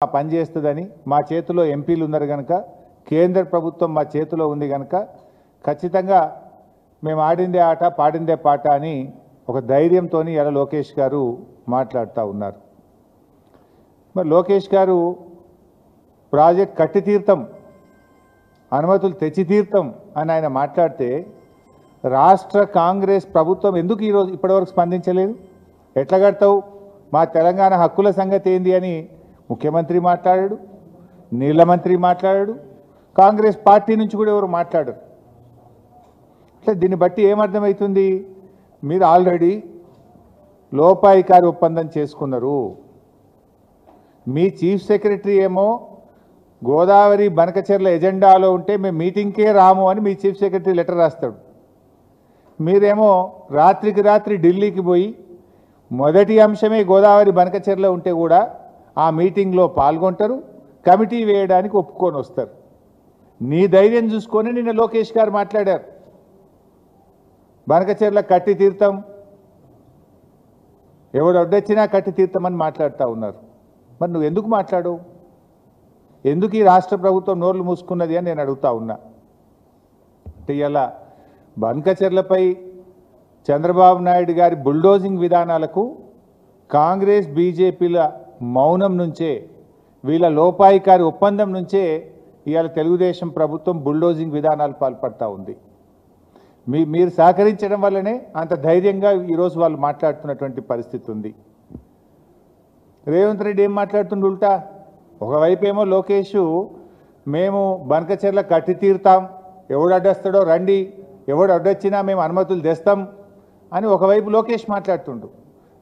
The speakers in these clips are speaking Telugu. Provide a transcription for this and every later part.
పనిచేస్తుందని మా చేతిలో ఎంపీలు ఉన్నారు కనుక కేంద్ర ప్రభుత్వం మా చేతిలో ఉంది కనుక ఖచ్చితంగా మేము ఆడిందే ఆట పాడిందే పాట అని ఒక ధైర్యంతో ఇలా లోకేష్ గారు మాట్లాడుతూ ఉన్నారు. మరి లోకేష్ గారు ప్రాజెక్ట్ కట్టి తీర్థం అనుమతులు తెచ్చి తీర్థం అని ఆయన మాట్లాడితే రాష్ట్ర కాంగ్రెస్ ప్రభుత్వం ఎందుకు ఈరోజు ఇప్పటివరకు స్పందించలేదు? ఎట్లా కడతావు, మా తెలంగాణ హక్కుల సంగతి ఏంది అని ముఖ్యమంత్రి మాట్లాడాడు, నీళ్ల మంత్రి మాట్లాడాడు, కాంగ్రెస్ పార్టీ నుంచి కూడా ఎవరు మాట్లాడరు. అంటే దీన్ని బట్టి ఏమర్థమవుతుంది? మీరు ఆల్రెడీ లోపాయికారి ఒప్పందం చేసుకున్నారు. మీ చీఫ్ సెక్రటరీ ఏమో గోదావరి బనకచెర్ల ఎజెండాలో ఉంటే మేము మీటింగ్కే రాము అని మీ చీఫ్ సెక్రటరీ లెటర్ రాస్తాడు. మీరేమో రాత్రికి రాత్రి ఢిల్లీకి పోయి మొదటి అంశమే గోదావరి బనకచెర్ల ఉంటే కూడా ఆ మీటింగ్లో పాల్గొంటారు, కమిటీ వేయడానికి ఒప్పుకొని వస్తారు. నీ ధైర్యం చూసుకొని నిన్న లోకేష్ గారు మాట్లాడారు, బనకచెర్ల కట్టి తీర్థం, ఎవడు అడ్డొచ్చినా కట్టి తీర్థమని మాట్లాడుతూ ఉన్నారు. మరి నువ్వు ఎందుకు మాట్లాడవు? ఎందుకు ఈ రాష్ట్ర ప్రభుత్వం నోర్లు మూసుకున్నది అని నేను అడుగుతా ఉన్నా. అంటే ఇలా బనకచెర్లపై చంద్రబాబు నాయుడు గారి బుల్డోజింగ్ విధానాలకు కాంగ్రెస్ బీజేపీల మౌనం నుంచే, వీళ్ళ లోపాయికారి ఒప్పందం నుంచే ఇవాళ తెలుగుదేశం ప్రభుత్వం బుల్డోజింగ్ విధానాలు పాల్పడతా ఉంది. మీరు సహకరించడం వల్లనే అంత ధైర్యంగా ఈరోజు వాళ్ళు మాట్లాడుతున్నటువంటి పరిస్థితి ఉంది. రేవంత్ రెడ్డి ఏం మాట్లాడుతుండు ఉల్టా? ఒకవైపు ఏమో లోకేష్ మేము బనకచెర్ల కట్టి తీరుతాం, ఎవడు అడ్డొస్తాడో రండి, ఎవడు అడ్డొచ్చినా మేము అనుమతులు తెస్తాం అని ఒకవైపు లోకేష్ మాట్లాడుతుండు.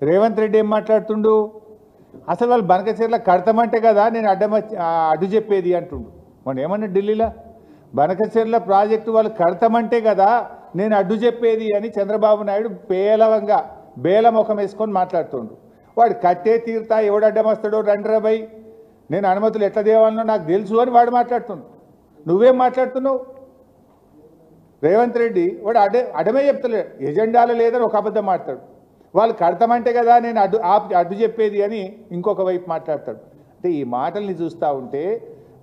రేవంత్ రెడ్డి ఏం మాట్లాడుతుండు? అసలు వాళ్ళు బనకచెర్ల కడతామంటే కదా నేను అడ్డు చెప్పేది అంటుండు. మనం ఏమన్నా ఢిల్లీలో బనకచెర్ల ప్రాజెక్టు వాళ్ళు కడతామంటే కదా నేను అడ్డు చెప్పేది అని చంద్రబాబు నాయుడు పేలవంగా బేల ముఖం వేసుకొని మాట్లాడుతుండు. వాడు కట్టే తీరుతా, ఎవడు అడ్డం వస్తాడో రండ్రబై, నేను అనుమతులు ఎట్లా దేవాలనో నాకు తెలుసు అని వాడు మాట్లాడుతుండు. నువ్వేం మాట్లాడుతున్నావు? రేవంత్ రెడ్డి వాడు అడ్డమే చెప్తలేడు, ఎజెండాలో లేదని ఒక అబద్ధం మాట్లాడు. వాళ్ళు కడతామంటే కదా నేను అడ్డు చెప్పేది అని ఇంకొక వైపు మాట్లాడతాడు. అంటే ఈ మాటల్ని చూస్తూ ఉంటే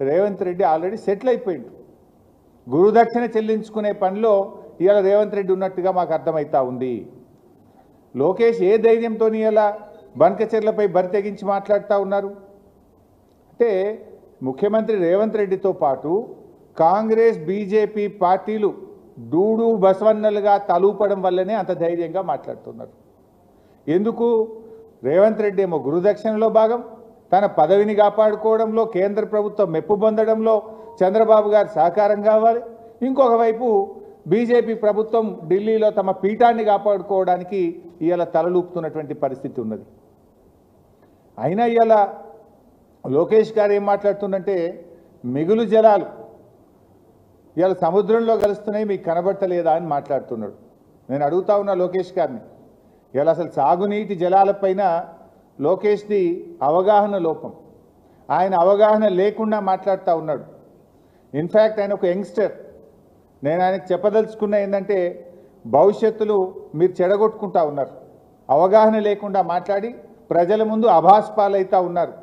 రేవంత్ రెడ్డి ఆల్రెడీ సెటిల్ అయిపోయిండు. గురుదక్షిణ చెల్లించుకునే పనిలో ఇవాళ రేవంత్ రెడ్డి ఉన్నట్టుగా మాకు అర్థమవుతా ఉంది. లోకేష్ ఏ ధైర్యంతో ఇలా బనకచెర్లపై బరి తెగించి మాట్లాడుతూ ఉన్నారు అంటే, ముఖ్యమంత్రి రేవంత్ రెడ్డితో పాటు కాంగ్రెస్ బీజేపీ పార్టీలు డూడు బసవన్నలుగా తలూపడం వల్లనే అంత ధైర్యంగా మాట్లాడుతున్నారు. ఎందుకు? రేవంత్ రెడ్డి ఏమో గురుదక్షిణలో భాగం, తన పదవిని కాపాడుకోవడంలో, కేంద్ర ప్రభుత్వం మెప్పు పొందడంలో చంద్రబాబు గారు సహకారం కావాలి. ఇంకొక వైపు బీజేపీ ప్రభుత్వం ఢిల్లీలో తమ పీఠాన్ని కాపాడుకోవడానికి ఇవాళ తలలూపుతున్నటువంటి పరిస్థితి ఉన్నది. అయినా ఇవాళ లోకేష్ గారు ఏం మాట్లాడుతుందంటే, మిగులు జలాలు ఇవాళ సముద్రంలో కలుస్తున్నాయి, మీకు కనబడతలేదా అని మాట్లాడుతున్నాడు. నేను అడుగుతా ఉన్నా లోకేష్ గారిని, ఇవాళ అసలు సాగునీటి జలాలపైన లోకేష్ది అవగాహన లోపం, ఆయన అవగాహన లేకుండా మాట్లాడుతూ ఉన్నాడు. ఇన్ఫ్యాక్ట్ ఆయన ఒక యంగ్స్టర్. నేను ఆయనకు చెప్పదలుచుకున్న ఏంటంటే, భవిష్యత్తులో మీరు చెడగొట్టుకుంటా ఉన్నారు, అవగాహన లేకుండా మాట్లాడి ప్రజల ముందు అభాస్పాలైతా ఉన్నారు.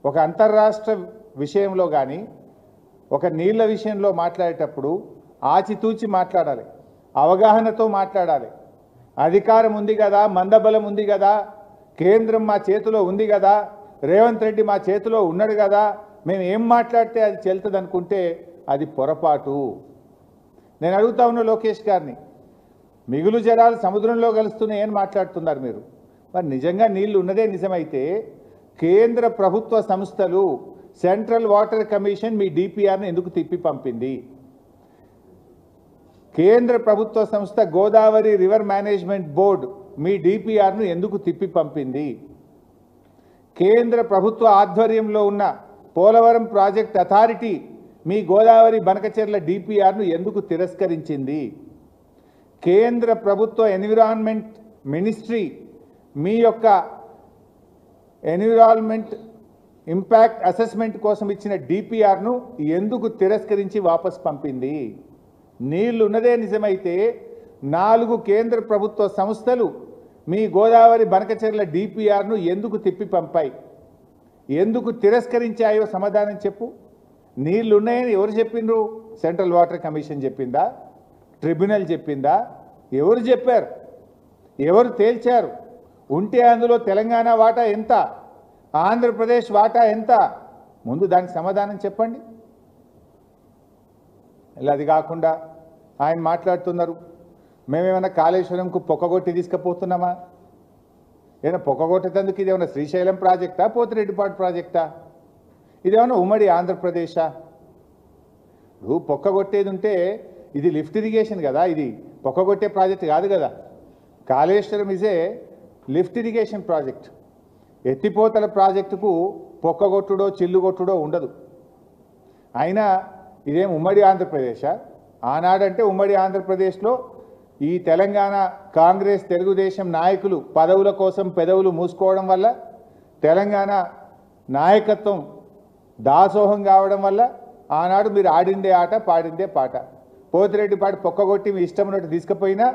ఒక అంతర్రాష్ట్ర విషయంలో కానీ ఒక నీళ్ల విషయంలో మాట్లాడేటప్పుడు ఆచితూచి మాట్లాడాలి, అవగాహనతో మాట్లాడాలి. అధికారం ఉంది కదా, మందబలం ఉంది కదా, కేంద్రం మా చేతిలో ఉంది కదా, రేవంత్ రెడ్డి మా చేతిలో ఉన్నాడు కదా, మేము ఏం మాట్లాడితే అది చెల్తుంది అనుకుంటే అది పొరపాటు. నేను అడుగుతా ఉన్న లోకేష్ గారిని, మిగులు జలాలు సముద్రంలో కలుస్తున్నాయని మాట్లాడుతున్నారు మీరు. మరి నిజంగా నీళ్లు ఉన్నదే నిజమైతే కేంద్ర ప్రభుత్వ సంస్థలు సెంట్రల్ వాటర్ కమిషన్ మీ డిపిఆర్ని ఎందుకు తిప్పి పంపింది? కేంద్ర ప్రభుత్వ సంస్థ గోదావరి రివర్ మేనేజ్మెంట్ బోర్డు మీ డిపిఆర్ను ఎందుకు తిప్పి పంపింది? కేంద్ర ప్రభుత్వ ఆధ్వర్యంలో ఉన్న పోలవరం ప్రాజెక్ట్ అథారిటీ మీ గోదావరి బనకచెర్ల డిపిఆర్ను ఎందుకు తిరస్కరించింది? కేంద్ర ప్రభుత్వ ఎన్విరాన్మెంట్ మినిస్ట్రీ మీ యొక్క ఎన్విరాన్మెంట్ ఇంపాక్ట్ అసెస్మెంట్ కోసం ఇచ్చిన డిపిఆర్ను ఎందుకు తిరస్కరించి వాపస్ పంపింది? నీళ్లు ఉన్నదే నిజమైతే 4 కేంద్ర ప్రభుత్వ సంస్థలు మీ గోదావరి బనకచెర్ల డిపిఆర్ను ఎందుకు తిప్పి పంపాయి? ఎందుకు తిరస్కరించాయో సమాధానం చెప్పు. నీళ్లు ఉన్నాయని ఎవరు చెప్పిండ్రు? సెంట్రల్ వాటర్ కమిషన్ చెప్పిందా? ట్రిబ్యునల్ చెప్పిందా? ఎవరు చెప్పారు? ఎవరు తేల్చారు? ఉంటే అందులో తెలంగాణ వాటా ఎంత, ఆంధ్రప్రదేశ్ వాటా ఎంత? ముందు దానికి సమాధానం చెప్పండి. ఇలా అది కాకుండా ఆయన మాట్లాడుతున్నారు, మేమేమైనా కాళేశ్వరంకు పొక్కగొట్టి తీసుకుపోతున్నామా? ఏమైనా పొక్కగొట్టేందుకు ఇదేమన్నా శ్రీశైలం ప్రాజెక్టా, పోతిరెడ్డిపాడు ప్రాజెక్టా? ఇదేమన్నా ఉమ్మడి ఆంధ్రప్రదేశా? నువ్వు పొక్కగొట్టేది ఉంటే ఇది లిఫ్ట్ ఇరిగేషన్ కదా, ఇది పొక్కగొట్టే ప్రాజెక్ట్ కాదు కదా. Kaleshwaram is a lift irrigation project. ఎత్తిపోతల ప్రాజెక్టుకు పొక్కగొట్టుడో చిల్లుగొట్టుడో ఉండదు. అయినా ఇదేం ఉమ్మడి ఆంధ్రప్రదేశా? ఆనాడంటే ఉమ్మడి ఆంధ్రప్రదేశ్లో ఈ తెలంగాణ కాంగ్రెస్ తెలుగుదేశం నాయకులు పదవుల కోసం పెదవులు మూసుకోవడం వల్ల, తెలంగాణ నాయకత్వం దాసోహం కావడం వల్ల ఆనాడు మీరు ఆడిందే ఆట పాడిందే పాట. పోతిరెడ్డిపాడు పొక్కగొట్టి మీ ఇష్టం ఉన్నట్టు తీసుకుపోయినా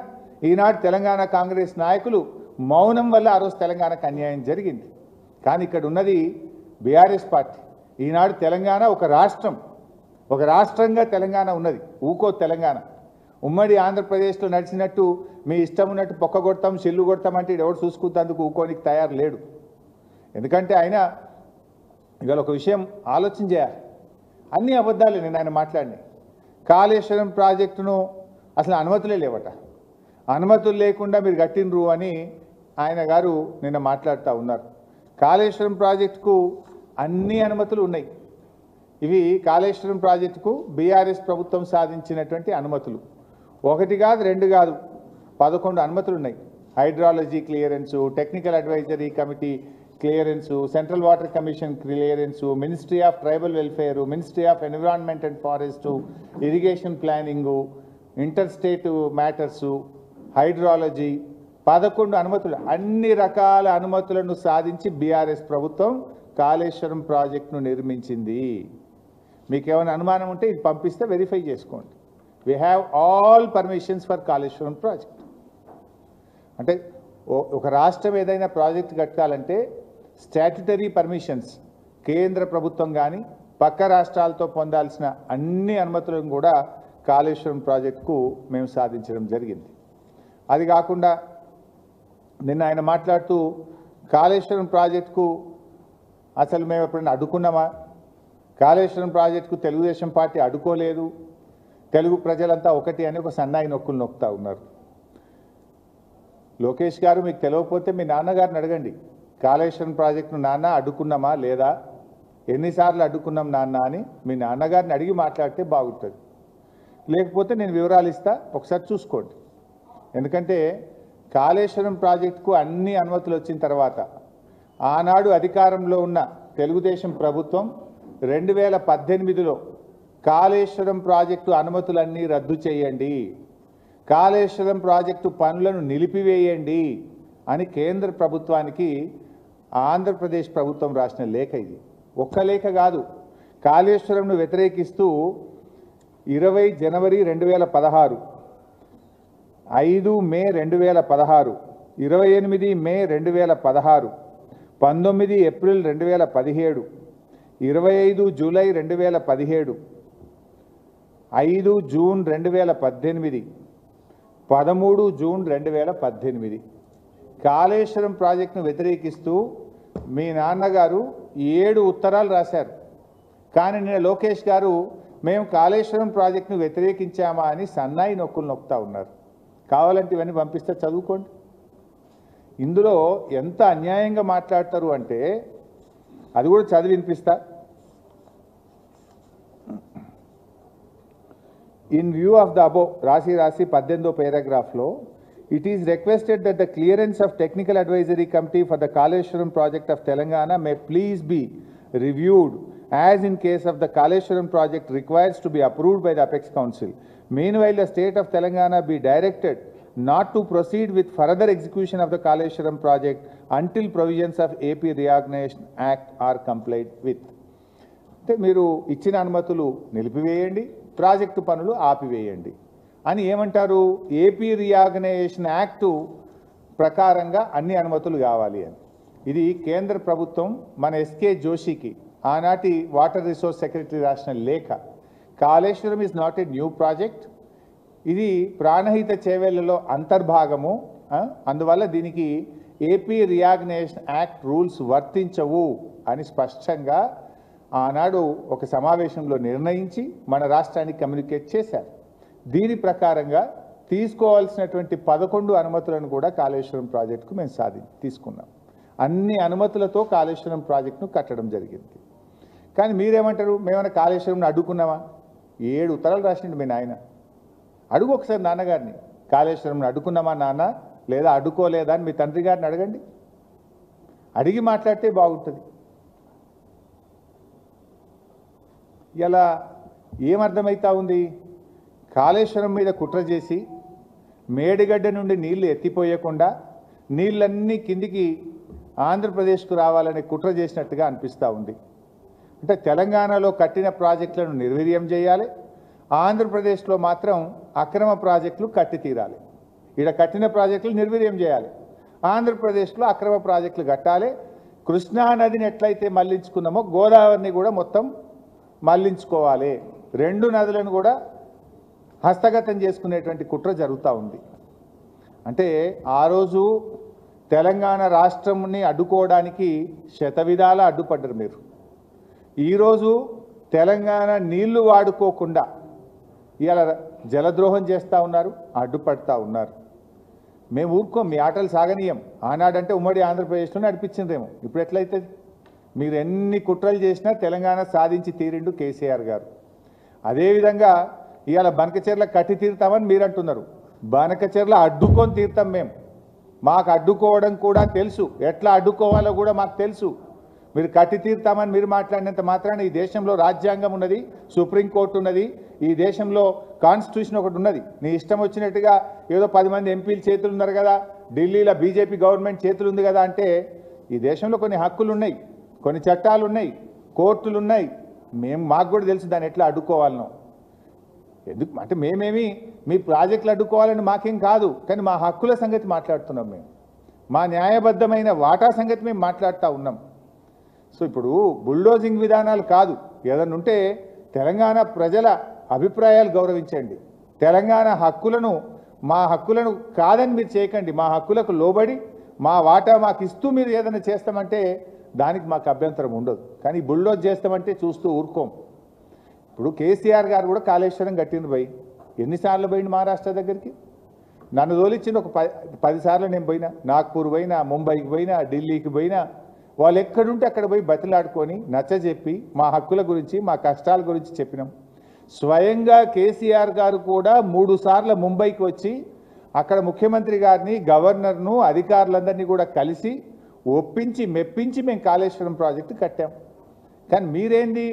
ఈనాడు తెలంగాణ కాంగ్రెస్ నాయకులు మౌనం వల్ల ఆ రోజు తెలంగాణకు అన్యాయం జరిగింది. కానీ ఇక్కడ ఉన్నది బీఆర్ఎస్ పార్టీ. ఈనాడు తెలంగాణ ఒక రాష్ట్రంగా తెలంగాణ ఉన్నది. ఊకో తెలంగాణ ఉమ్మడి ఆంధ్రప్రదేశ్లో నడిచినట్టు మీ ఇష్టం ఉన్నట్టు పొక్క కొడతాం చెల్లు కొడతాం అంటే ఎవరు చూసుకుంటేందుకు ఊకోనికి తయారు లేడు. ఎందుకంటే ఆయన ఇవాళ ఒక విషయం ఆలోచన చేయాలి. అన్ని అబద్ధాలే నేను ఆయన మాట్లాడినాయి. కాళేశ్వరం ప్రాజెక్టును అసలు అనుమతులే లేవట. అనుమతులు లేకుండా మీరు కట్టినరు అని ఆయన గారు నిన్న మాట్లాడుతూ ఉన్నారు. కాళేశ్వరం ప్రాజెక్టుకు అన్ని అనుమతులు ఉన్నాయి. ఇవి కాళేశ్వరం ప్రాజెక్టుకు బీఆర్ఎస్ ప్రభుత్వం సాధించినటువంటి అనుమతులు. ఒకటి కాదు, రెండు కాదు, 11 అనుమతులు ఉన్నాయి. Hydrology clearance, technical advisory committee clearance, central water commission clearance, ministry of tribal welfare, ministry of environment and forest, irrigation planning, inter state matters, hydrology, 11 అనుమతులు. అన్ని రకాల అనుమతులను సాధించి బీఆర్ఎస్ ప్రభుత్వం కాళేశ్వరం ప్రాజెక్టును నిర్మించింది. మీకేమైనా అనుమానం ఉంటే ఇది పంపిస్తే వెరిఫై చేసుకోండి. We have all permissions for Kaleshwaram project. అంటే ఒక రాష్ట్రం ఏదైనా ప్రాజెక్ట్ కట్టాలంటే స్టాట్యుటరీ పర్మిషన్స్ కేంద్ర ప్రభుత్వం కానీ పక్క రాష్ట్రాలతో పొందాల్సిన అన్ని అనుమతులను కూడా కాళేశ్వరం ప్రాజెక్టుకు మేము సాధించడం జరిగింది. అది కాకుండా నిన్న ఆయన మాట్లాడుతూ కాళేశ్వరం ప్రాజెక్టుకు అసలు మేము ఎప్పుడైనా అడ్డుకున్నామా? కాళేశ్వరం ప్రాజెక్టుకు తెలుగుదేశం పార్టీ అడ్డుకోలేదు, తెలుగు ప్రజలంతా ఒకటి అని ఒక సన్నాయి నొక్కులు నొక్కుతూ ఉన్నారు. లోకేష్ గారు, మీకు తెలియకపోతే మీ నాన్నగారిని అడగండి. కాళేశ్వరం ప్రాజెక్టును నాన్న అడ్డుకున్నామా లేదా, ఎన్నిసార్లు అడ్డుకున్నాం నాన్న అని మీ నాన్నగారిని అడిగి మాట్లాడితే బాగుంటుంది. లేకపోతే నేను వివరాలు ఇస్తా, ఒకసారి చూసుకోండి. ఎందుకంటే కాళేశ్వరం ప్రాజెక్టుకు అన్ని అనుమతులు వచ్చిన తర్వాత ఆనాడు అధికారంలో ఉన్న తెలుగుదేశం ప్రభుత్వం 2018లో కాళేశ్వరం ప్రాజెక్టు అనుమతులన్నీ రద్దు చేయండి, కాళేశ్వరం ప్రాజెక్టు పనులను నిలిపివేయండి అని కేంద్ర ప్రభుత్వానికి ఆంధ్రప్రదేశ్ ప్రభుత్వం రాసిన లేఖ ఇది. ఒక్క లేఖ కాదు, కాళేశ్వరంను వ్యతిరేకిస్తూ 20 జనవరి 2016, 5 మే 2016, 28 మే 2016, 19 April 2017, 25 July 2017, 5 June 2018, 13 June 2018 Kaleshwaram ప్రాజెక్టును వ్యతిరేకిస్తూ మీ నాన్నగారు 7 ఉత్తరాలు రాశారు. కానీ నిన్న లోకేష్ గారు మేము కాళేశ్వరం ప్రాజెక్టును వ్యతిరేకించామా అని సన్నాయి నొక్కులు నొక్కుతూ ఉన్నారు. కావాలంటే ఇవన్నీ పంపిస్తే చదువుకోండి. ఇందులో ఎంత అన్యాయంగా మాట్లాడతారు అంటే అది కూడా చదివి వినిపిస్తా. In view of the above రాసి 18వ పారాగ్రాఫ్లో it is requested that the clearance of technical advisory committee for the Kaleshwaram project of Telangana may please be reviewed as in case of the Kaleshwaram project requires to be approved by the Apex Council. Meanwhile, the state of Telangana be directed not to proceed with further execution of the Kaleshwaram project until provisions of AP Reorganization Act are complied with. అంటే మీరు ఇచ్చిన అనుమతులు నిలిపివేయండి, ప్రాజెక్టు పనులు ఆపివేయండి అని ఏమంటారు? ఏపీ రీఆర్గనైజేషన్ యాక్టు ప్రకారంగా అన్ని అనుమతులు కావాలి అని. ఇది కేంద్ర ప్రభుత్వం మన ఎస్కే జోషికి ఆనాటి వాటర్ రిసోర్స్ సెక్రటరీ రాసిన లేఖ. Kaleshwaram is not a new project, ఇది ప్రాణహిత చేవేళ్లలో అంతర్భాగము. అందువల్ల దీనికి ఏపీ రియాగ్నేషన్ యాక్ట్ రూల్స్ వర్తించవు అని స్పష్టంగా ఆనాడు ఒక సమావేశంలో నిర్ణయించి మన రాష్ట్రానికి కమ్యూనికేట్ చేశారు. దీని ప్రకారంగా తీసుకోవాల్సినటువంటి 11 అనుమతులను కూడా కాళేశ్వరం ప్రాజెక్టుకు మేము తీసుకున్నాం. అన్ని అనుమతులతో కాళేశ్వరం ప్రాజెక్టును కట్టడం జరిగింది. కానీ మీరేమంటారు, మేమైనా కాళేశ్వరంను అడ్డుకున్నామా? 7 ఉత్తరాలు రాసిండు మీ నాయన. అడుగు ఒకసారి నాన్నగారిని, కాళేశ్వరంను అడ్డుకున్నామా నాన్న, లేదా అడ్డుకోలేదా అని మీ తండ్రి గారిని అడగండి. అడిగి మాట్లాడితే బాగుంటుంది. ఇలా ఏమర్థమవుతా ఉంది? కాళేశ్వరం మీద కుట్ర చేసి మేడిగడ్డ నుండి నీళ్లు ఎత్తిపోయకుండా నీళ్ళన్నీ కిందికి ఆంధ్రప్రదేశ్కు రావాలని కుట్ర చేసినట్టుగా అనిపిస్తూ ఉంది. అంటే తెలంగాణలో కట్టిన ప్రాజెక్టులను నిర్వీర్యం చేయాలి, ఆంధ్రప్రదేశ్లో మాత్రం అక్రమ ప్రాజెక్టులు కట్టి తీరాలి. ఇక్కడ కట్టిన ప్రాజెక్టులు నిర్వీర్యం చేయాలి, ఆంధ్రప్రదేశ్లో అక్రమ ప్రాజెక్టులు కట్టాలి. కృష్ణా నదిని ఎట్లయితే మళ్లించుకున్నామో గోదావరిని కూడా మొత్తం మళ్లించుకోవాలి. 2 నదులను కూడా హస్తగతం చేసుకునేటువంటి కుట్ర జరుగుతూ ఉంది. అంటే ఆ రోజు తెలంగాణ రాష్ట్రంని అడ్డుకోవడానికి శతవిధాల అడ్డుపడ్డారు మీరు. ఈరోజు తెలంగాణ నీళ్లు వాడుకోకుండా ఇలా జలద్రోహం చేస్తూ ఉన్నారు, అడ్డుపడతా ఉన్నారు. మేము ఊరుకోం, మీ ఆటలు సాగనీయం. ఆనాడంటే ఉమ్మడి ఆంధ్రప్రదేశ్లో నడిపించిందేమో, ఇప్పుడు ఎట్లయితే? మీరు ఎన్ని కుట్రలు చేసినా తెలంగాణ సాధించి తీరిండు కేసీఆర్ గారు. అదేవిధంగా ఇవాళ బనకచెర్ల కట్టి తీరుతామని మీరు అంటున్నారు. బనకచెర్ల అడ్డుకొని తీరుతాం మేము. మాకు అడ్డుకోవడం కూడా తెలుసు, ఎట్లా అడ్డుకోవాలో కూడా మాకు తెలుసు. మీరు కట్టి తీరుతామని మీరు మాట్లాడినంత మాత్రాన ఈ దేశంలో రాజ్యాంగం ఉన్నది, సుప్రీంకోర్టు ఉన్నది, ఈ దేశంలో కాన్స్టిట్యూషన్ ఒకటి ఉన్నది. నీ ఇష్టం వచ్చినట్టుగా ఏదో 10 మంది ఎంపీలు చేతులు ఉన్నారు కదా, ఢిల్లీలో బీజేపీ గవర్నమెంట్ చేతులు ఉంది కదా అంటే, ఈ దేశంలో కొన్ని హక్కులు ఉన్నాయి, కొన్ని చట్టాలు ఉన్నాయి, కోర్టులు ఉన్నాయి. మాకు కూడా తెలుసు దాన్ని ఎట్లా అడ్డుకోవాలనో. ఎందుకు అంటే మేమేమి మీ ప్రాజెక్టులు అడ్డుకోవాలని మాకేం కాదు, కానీ మా హక్కుల సంగతి మాట్లాడుతున్నాం. మేము మా న్యాయబద్ధమైన వాటా సంగతి మేము మాట్లాడుతూ ఉన్నాం. సో ఇప్పుడు బుల్డోజింగ్ విధానాలు కాదు, ఏదన్నా ఉంటే తెలంగాణ ప్రజల అభిప్రాయాలు గౌరవించండి. తెలంగాణ హక్కులను, మా హక్కులను కాదని మీరు చేయకండి. మా హక్కులకు లోబడి మా వాటా మాకు ఇస్తూ మీరు ఏదైనా చేస్తామంటే దానికి మాకు అభ్యంతరం ఉండదు. కానీ బుల్డోజ్ చేస్తామంటే చూస్తూ ఊరుకోం. ఇప్పుడు కేసీఆర్ గారు కూడా కాళేశ్వరం కట్టిండు పోయి, ఎన్నిసార్లు పోయిండు మహారాష్ట్ర దగ్గరికి? నన్ను తోలిచ్చింది ఒక 10 సార్లు నేను పోయినా. నాగ్పూర్ పోయినా, ముంబైకి పోయినా, ఢిల్లీకి పోయినా. వాళ్ళు ఎక్కడుంటే అక్కడ పోయి బతిలాడుకొని నచ్చజెప్పి మా హక్కుల గురించి, మా కష్టాల గురించి చెప్పినాం. స్వయంగా కేసీఆర్ గారు కూడా 3 సార్లు ముంబైకి వచ్చి అక్కడ ముఖ్యమంత్రి గారిని, గవర్నర్ను, అధికారులందరినీ కూడా కలిసి ఒప్పించి మెప్పించి మేము కాళేశ్వరం ప్రాజెక్టు కట్టాం. కానీ మీరేంది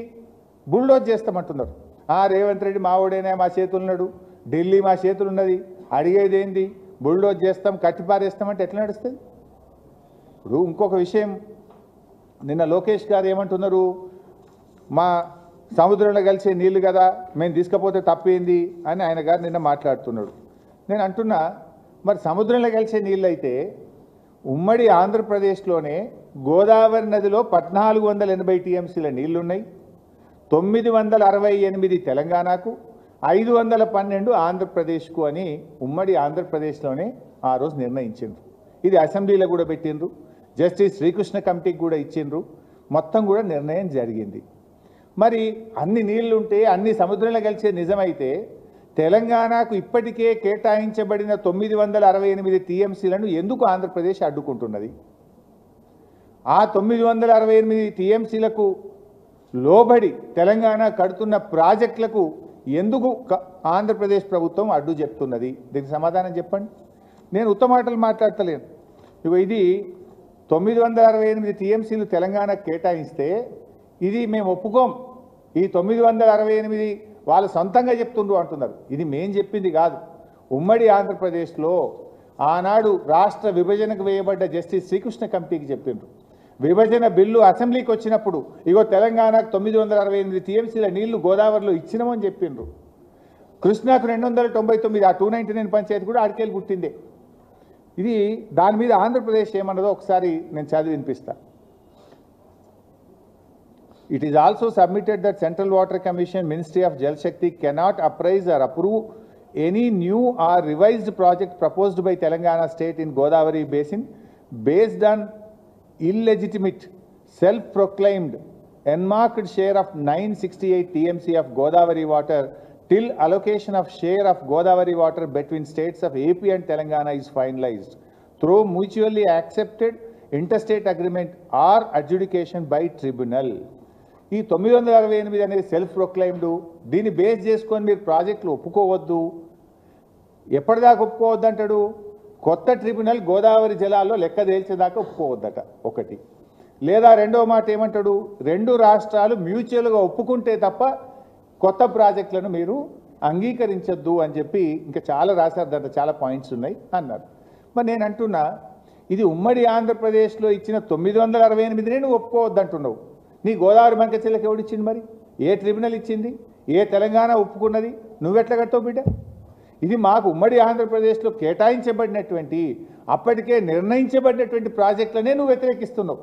బుల్డోజ్ చేస్తామంటున్నారు. రేవంత్ రెడ్డి మావోడైనా మా చేతులున్నాడు, ఢిల్లీ మా చేతులున్నది, అడిగేది ఏంది? బుల్డోజ్ చేస్తాం, కట్టిపారేస్తామంటే ఎట్లా నడుస్తుంది? ఇప్పుడు ఇంకొక విషయం, నిన్న లోకేష్ గారు ఏమంటున్నారు, మా సముద్రంలో కలిసే నీళ్లు కదా మేము తీసుకపోతే తప్పేంది అని ఆయన గారు నిన్న మాట్లాడుతున్నాడు. నేను అంటున్నా, మరి సముద్రంలో కలిసే నీళ్ళు అయితే ఉమ్మడి ఆంధ్రప్రదేశ్లోనే గోదావరి నదిలో 1480 టీఎంసీల నీళ్లున్నాయి, 968 తెలంగాణకు, 512 ఆంధ్రప్రదేశ్కు అని ఉమ్మడి ఆంధ్రప్రదేశ్లోనే ఆ రోజు నిర్ణయించిండ్రు. ఇది అసెంబ్లీలో కూడా పెట్టిండ్రు, జస్టిస్ శ్రీకృష్ణ కమిటీకి కూడా ఇచ్చిండ్రు, మొత్తం కూడా నిర్ణయం జరిగింది. మరి అన్ని నీళ్లుంటే అన్ని సముద్రంలో కలిసే నిజమైతే తెలంగాణకు ఇప్పటికే కేటాయించబడిన 968 టీఎంసీలను ఎందుకు ఆంధ్రప్రదేశ్ అడ్డుకుంటున్నది? ఆ 968 టీఎంసీలకు లోబడి తెలంగాణ కడుతున్న ప్రాజెక్టులకు ఎందుకు ఆంధ్రప్రదేశ్ ప్రభుత్వం అడ్డు చెప్తున్నది? దీనికి సమాధానం చెప్పండి. నేను ఉత్తమ మాటలు మాట్లాడతలేను. ఇది 968 టీఎంసీలు తెలంగాణకు కేటాయిస్తే ఇది మేము ఒప్పుకోం, ఈ 968 వాళ్ళు సొంతంగా చెప్తుండ్రు అంటున్నారు. ఇది మేం చెప్పింది కాదు. ఉమ్మడి ఆంధ్రప్రదేశ్లో ఆనాడు రాష్ట్ర విభజనకు వేయబడ్డ జస్టిస్ శ్రీకృష్ణ కమిటీకి చెప్పిండ్రు. విభజన బిల్లు అసెంబ్లీకి వచ్చినప్పుడు ఇగో తెలంగాణకు 968 టీఎంసీల నీళ్లు గోదావరిలో ఇచ్చినామని చెప్పిండ్రు. కృష్ణాకు 299, ఆ 299 పంచాయతీ కూడా ఆడికెళ్ళి పుట్టిందే. ఇది దాని మీద ఆంధ్రప్రదేశ్ ఏమన్నదో ఒకసారి నేను చదివి వినిపిస్తా. It is also submitted that Central Water Commission, Ministry of Jal Shakti cannot appraise or approve any new or revised project proposed by Telangana state in Godavari basin based on illegitimate, self-proclaimed, enmarked share of 968 TMC of Godavari water till allocation of share of Godavari water between states of AP and Telangana is finalized through mutually accepted interstate agreement or adjudication by tribunal. ఈ 968 అనేది సెల్ఫ్ ప్రొక్లైమ్డ్, దీన్ని బేస్ చేసుకొని మీరు ప్రాజెక్టులు ఒప్పుకోవద్దు. ఎప్పటిదాకా ఒప్పుకోవద్దు అంటాడు? కొత్త ట్రిబ్యునల్ గోదావరి జలాల్లో లెక్క తేల్చేదాకా ఒప్పుకోవద్దట ఒకటి. లేదా రెండో మాట ఏమంటాడు? రెండు రాష్ట్రాలు మ్యూచువల్గా ఒప్పుకుంటే తప్ప కొత్త ప్రాజెక్టులను మీరు అంగీకరించొద్దు అని చెప్పి ఇంకా చాలా రాశారు, దాంట్లో చాలా పాయింట్స్ ఉన్నాయి అన్నారు. మరి నేను అంటున్నా, ఇది ఉమ్మడి ఆంధ్రప్రదేశ్లో ఇచ్చిన 968 నువ్వు ఒప్పుకోవద్దు అంటున్నావు. నీ గోదావరి బంకచెర్లకు ఎవడిచ్చింది? మరి ఏ ట్రిబ్యునల్ ఇచ్చింది? ఏ తెలంగాణ ఒప్పుకున్నది? నువ్వెట్లా కడతావు బిడ్డ? ఇది మాకు ఉమ్మడి ఆంధ్రప్రదేశ్లో కేటాయించబడినటువంటి, అప్పటికే నిర్ణయించబడినటువంటి ప్రాజెక్టులనే నువ్వు వ్యతిరేకిస్తున్నావు.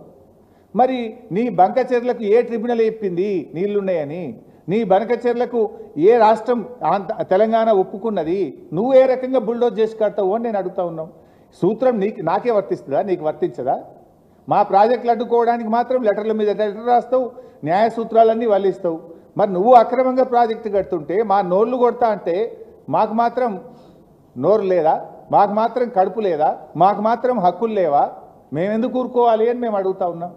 మరి నీ బంకచెర్లకు ఏ ట్రిబ్యునల్ చెప్పింది నీళ్లున్నాయని? నీ బంకచెర్లకు ఏ రాష్ట్రం తెలంగాణ ఒప్పుకున్నది? నువ్వు ఏ రకంగా బుల్డోజ్ చేసి కడతావు అని నేను అడుగుతా ఉన్నావు. సూత్రం నాకే వర్తిస్తుందా? నీకు వర్తించదా? మా ప్రాజెక్టులు అడ్డుకోవడానికి మాత్రం లెటర్ల మీద లెటర్ రాస్తావు, న్యాయ సూత్రాలన్నీ వల్లిస్తావు. మరి నువ్వు అక్రమంగా ప్రాజెక్టు కడుతుంటే మా నోర్లు కొడతా అంటే మాకు మాత్రం నోరు లేదా? మాకు మాత్రం కడుపు లేదా? మాకు మాత్రం హక్కులు లేవా? మేమెందుకు ఊరుకోవాలి అని మేము అడుగుతా ఉన్నాం.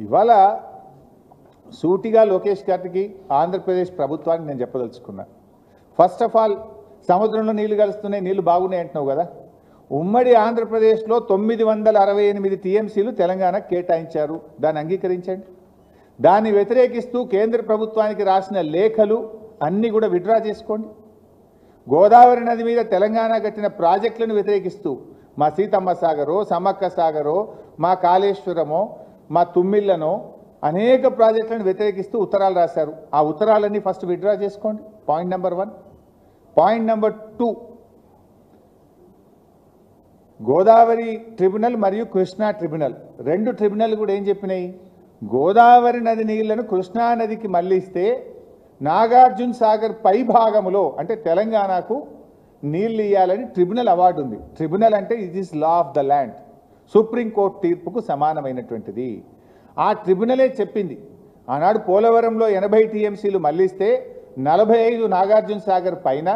ఇవాళ సూటిగా లోకేష్ గారికి, ఆంధ్రప్రదేశ్ ప్రభుత్వానికి నేను చెప్పదలుచుకున్నా. ఫస్ట్ ఆఫ్ ఆల్, సముద్రంలో నీళ్లు కలుస్తున్నాయి, నీళ్లు బాగున్నాయి అంటున్నావు కదా. ఉమ్మడి ఆంధ్రప్రదేశ్లో 968 టీఎంసీలు తెలంగాణకు కేటాయించారు, దాన్ని అంగీకరించండి. దాన్ని వ్యతిరేకిస్తూ కేంద్ర ప్రభుత్వానికి రాసిన లేఖలు అన్నీ కూడా విత్డ్రా చేసుకోండి. గోదావరి నది మీద తెలంగాణ కట్టిన ప్రాజెక్టులను వ్యతిరేకిస్తూ మా సీతమ్మ సాగరో, సమ్మక్క సాగరో, మా కాళేశ్వరమో, మా తుమ్మిళ్ళనో అనేక ప్రాజెక్టులను వ్యతిరేకిస్తూ ఉత్తరాలు రాశారు. ఆ ఉత్తరాలన్నీ ఫస్ట్ విత్డ్రా చేసుకోండి. Point number 1. Point number 2, Godavari tribunal మరియు కృష్ణా ట్రిబ్యునల్, రెండు ట్రిబ్యునల్ కూడా ఏం చెప్పినాయి? గోదావరి నది నీళ్లను కృష్ణా నదికి మళ్లిస్తే నాగార్జున సాగర్ పై భాగములో అంటే తెలంగాణకు నీళ్లు ఇవ్వాలని ట్రిబ్యునల్ అవార్డు ఉంది. ట్రిబ్యునల్ అంటే it is law of the land, supreme court తీర్పుకు సమానమైనటువంటిది. ఆ ట్రిబ్యునలే చెప్పింది ఆనాడు పోలవరంలో 80 టీఎంసీలు మళ్లిస్తే 45 నాగార్జున సాగర్ పైన,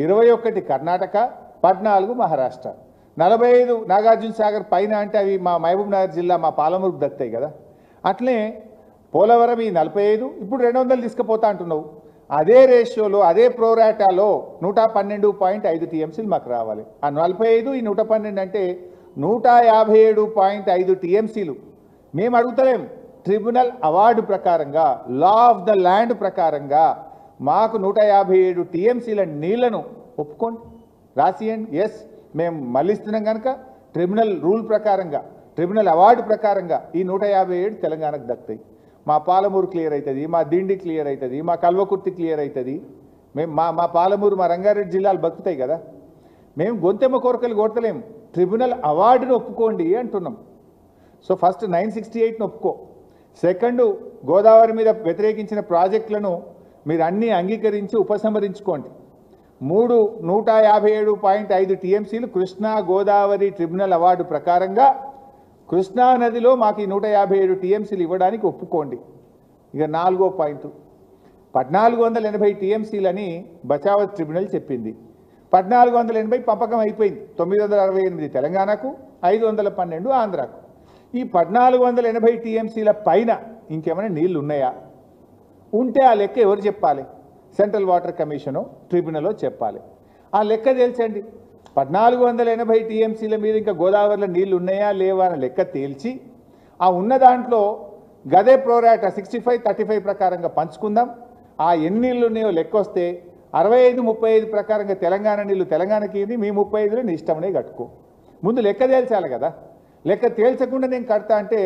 21 కర్ణాటక, 14 మహారాష్ట్ర. 45 నాగార్జున సాగర్ పైన అంటే అవి మా మహబూబ్ నగర్ జిల్లా మా పాలమూరుకు దక్కుతాయి కదా. అట్లే పోలవరం ఈ 45, ఇప్పుడు 200 తీసుకుపోతా అంటున్నావు. అదే రేషియోలో, అదే ప్రోరాటాలో 112.5 టీఎంసీలు మాకు రావాలి. ఆ 45 ఈ 112 అంటే 157.5 టీఎంసీలు మేము అడుగుతలేం. ట్రిబ్యునల్ అవార్డు ప్రకారంగా, లా ఆఫ్ ద ల్యాండ్ ప్రకారంగా మాకు 157 టీఎంసీల నీళ్లను ఒప్పుకోండి, రాసియండి. ఎస్, మేము మళ్ళిస్తున్నాం కనుక ట్రిబ్యునల్ రూల్ ప్రకారంగా, ట్రిబ్యునల్ అవార్డు ప్రకారంగా ఈ 157 తెలంగాణకు దక్కుతాయి. మా పాలమూరు క్లియర్ అవుతుంది, మా దిండి క్లియర్ అవుతుంది, మా కల్వకుర్తి క్లియర్ అవుతుంది. మేము మా పాలమూరు, మా రంగారెడ్డి జిల్లాలు బతుకుతాయి కదా. మేము గొంతెమ్మ కోరికలు కొడతలేము, ట్రిబ్యునల్ అవార్డును ఒప్పుకోండి అంటున్నాం. సో ఫస్ట్ 968ను ఒప్పుకో. సెకండ్, గోదావరి మీద వ్యతిరేకించిన ప్రాజెక్టులను మీరు అన్నీ అంగీకరించి ఉపసంహరించుకోండి. 3 157.5 టీఎంసీలు కృష్ణా గోదావరి ట్రిబ్యునల్ అవార్డు ప్రకారంగా కృష్ణా నదిలో మాకు ఈ 157 టీఎంసీలు ఇవ్వడానికి ఒప్పుకోండి. ఇక 4వ పాయింట్, 1480 టీఎంసీలని బచావత్ ట్రిబ్యునల్ చెప్పింది. 1480 పంపకం అయిపోయింది. 968 తెలంగాణకు, 512 ఆంధ్రాకు. ఈ 1480 టీఎంసీల పైన ఇంకేమైనా నీళ్లు ఉన్నాయా? ఉంటే ఆ లెక్క ఎవరు చెప్పాలి? సెంట్రల్ వాటర్ కమిషను, ట్రిబ్యునల్లో చెప్పాలి. ఆ లెక్క తేల్చండి. 1480 టీఎంసీల మీద ఇంకా గోదావరిలో నీళ్లు ఉన్నాయా లేవా అని లెక్క తేల్చి, ఆ ఉన్న దాంట్లో గదే ప్రోరాట 65-35 ప్రకారంగా పంచుకుందాం. ఆ ఎన్ని నీళ్ళు ఉన్నాయో లెక్క వస్తే 65-35 ప్రకారంగా తెలంగాణ నీళ్లు తెలంగాణకి, మీ 35లో నీ ఇష్టమనే కట్టుకో. ముందు లెక్క తేల్చాలి కదా. లెక్క తేల్చకుండా నేను కడతా అంటే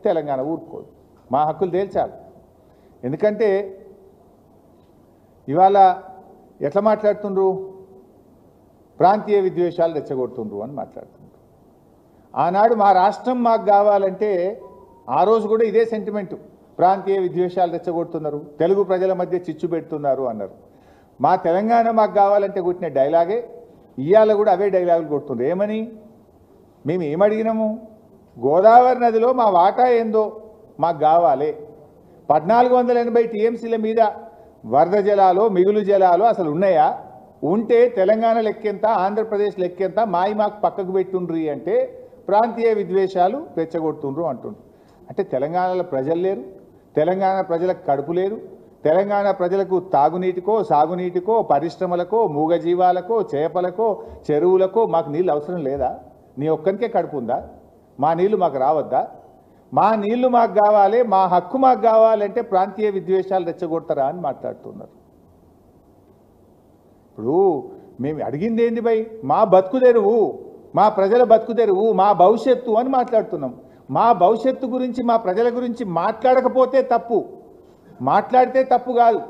తెలంగాణ ఊరుకోదు. మా హక్కులు తేల్చాలి. ఎందుకంటే ఇవాళ ఎట్లా మాట్లాడుతుండ్రు? ప్రాంతీయ విద్వేషాలు రెచ్చగొడుతుండ్రు అని మాట్లాడుతున్నారు. ఆనాడు మా రాష్ట్రం మాకు కావాలంటే ఆ రోజు కూడా ఇదే సెంటిమెంటు, ప్రాంతీయ విద్వేషాలు రెచ్చగొడుతున్నారు, తెలుగు ప్రజల మధ్య చిచ్చు పెడుతున్నారు అన్నారు. మా తెలంగాణ మాకు కావాలంటే కొట్టిన డైలాగే ఇవాళ కూడా అవే డైలాగులు కొడుతున్నారు. ఏమని? మేము ఏమడిగినాము? గోదావరి నదిలో మా వాటా ఏందో మాకు కావాలి. 1480 టీఎంసీల మీద వరద జలాలు మిగులు జలాలు అసలు ఉన్నాయా? ఉంటే తెలంగాణ లెక్కెంత, ఆంధ్రప్రదేశ్ లెక్కెంత, మాకు పక్కకు పెట్టుండ్రి అంటే ప్రాంతీయ విద్వేషాలు రెచ్చగొడుతుండ్రు అంటుండ్రు. అంటే తెలంగాణలో ప్రజలు లేరు, తెలంగాణ ప్రజలకు కడుపు లేదు, తెలంగాణ ప్రజలకు తాగునీటికో సాగునీటికో పరిశ్రమలకో మూగజీవాలకో చేపలకో చెరువులకో మాకు నీళ్ళు అవసరం లేదా? నీ ఒక్కరికే కడుపు ఉందా? మా నీళ్లు మాకు రావద్దా? మా నీళ్లు మాకు కావాలి, మా హక్కు మాకు కావాలంటే ప్రాంతీయ విద్వేషాలు రెచ్చగొడతారా అని మాట్లాడుతున్నారు. ఇప్పుడు మేము అడిగింది ఏంది భయ్? మా బతుకుదెరువు, మా ప్రజల బతుకుదెరువు, మా భవిష్యత్తు అని మాట్లాడుతున్నాం. మా భవిష్యత్తు గురించి, మా ప్రజల గురించి మాట్లాడకపోతే తప్పు, మాట్లాడితే తప్పు కాదు.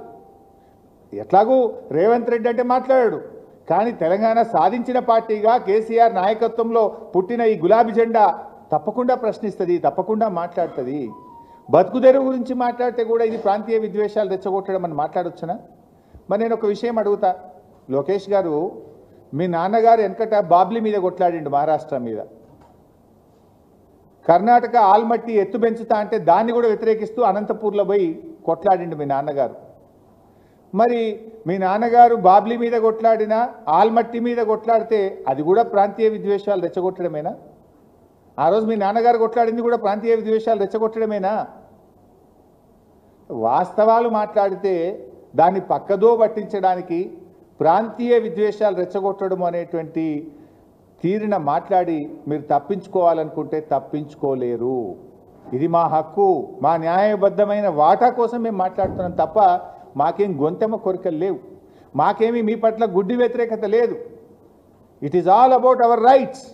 ఎట్లాగూ రేవంత్ రెడ్డి అంటే మాట్లాడాడు, కానీ తెలంగాణ సాధించిన పార్టీగా కేసీఆర్ నాయకత్వంలో పుట్టిన ఈ గులాబీ జెండా తప్పకుండా ప్రశ్నిస్తుంది, తప్పకుండా మాట్లాడుతుంది. బతుకుదెరువు గురించి మాట్లాడితే కూడా ఇది ప్రాంతీయ విద్వేషాలు రెచ్చగొట్టడం అని మాట్లాడొచ్చునా? మరి నేను ఒక విషయం అడుగుతా, లోకేష్ గారు, మీ నాన్నగారు వెనకట బాబ్లీ మీద కొట్లాడిండు, మహారాష్ట్ర మీద. కర్ణాటక ఆల్మట్టి ఎత్తు పెంచుతా అంటే దాన్ని కూడా వ్యతిరేకిస్తూ అనంతపూర్లో పోయి కొట్లాడిండు మీ నాన్నగారు. మరి మీ నాన్నగారు బాబ్లీ మీద కొట్లాడినా ఆల్మట్టి మీద కొట్లాడితే అది కూడా ప్రాంతీయ విద్వేషాలు రెచ్చగొట్టడమేనా? ఆ రోజు మీ నాన్నగారు కొట్లాడింది కూడా ప్రాంతీయ విద్వేషాలు రెచ్చగొట్టడమేనా? వాస్తవాలు మాట్లాడితే దాన్ని పక్కదో పట్టించడానికి ప్రాంతీయ విద్వేషాలు రెచ్చగొట్టడం అనేటువంటి తీరిన మాట్లాడి మీరు తప్పించుకోవాలనుకుంటే తప్పించుకోలేరు. ఇది మా హక్కు, మా న్యాయబద్ధమైన వాటా కోసం మేము మాట్లాడుతున్నాం తప్ప మాకేం గొంతెమ్మ కోరికలు లేవు, మాకేమీ మీ పట్ల గుడ్డి వ్యతిరేకత లేదు. It is all about our rights.